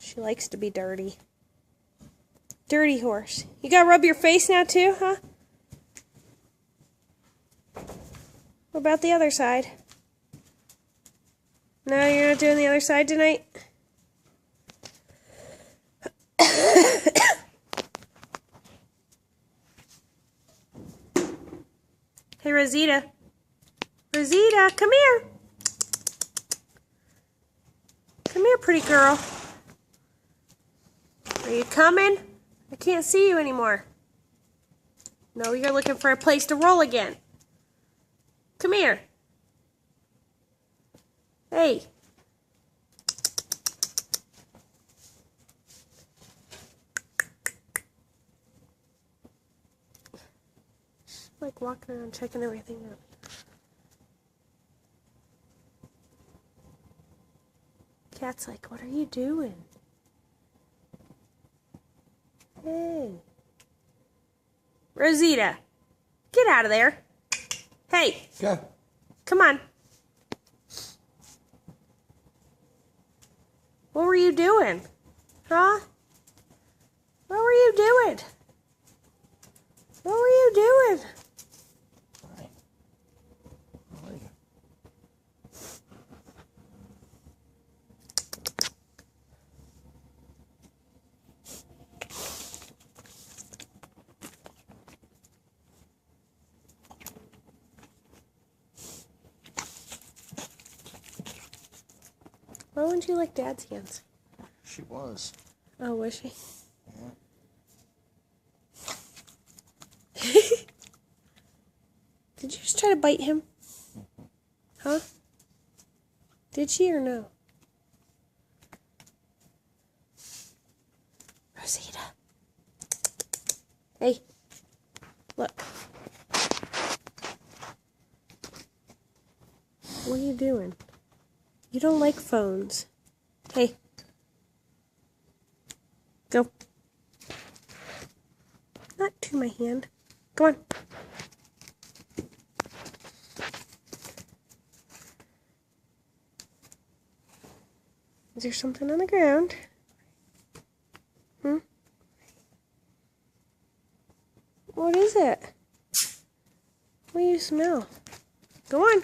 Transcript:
She likes to be dirty. Dirty horse. You gotta rub your face now too, huh? What about the other side? No, you're not doing the other side tonight? Hey, Rosita. Rosita, come here. Come here, pretty girl. Are you coming? I can't see you anymore. No, you're looking for a place to roll again. Come here. Hey. She's like walking around checking everything out. Cat's like, what are you doing? Hey. Rosita, get out of there. Hey. Yeah. Come on. What were you doing? Huh? What were you doing? What were you doing? Hi. How are you? Why wouldn't you like Dad's hands? She was. Oh, was she? Yeah. Did you just try to bite him? Huh? Did she or no? Rosita. Hey. Look. What are you doing? You don't like phones. Hey. Go. Not to my hand. Come on. Is there something on the ground? What is it? What do you smell? Go on.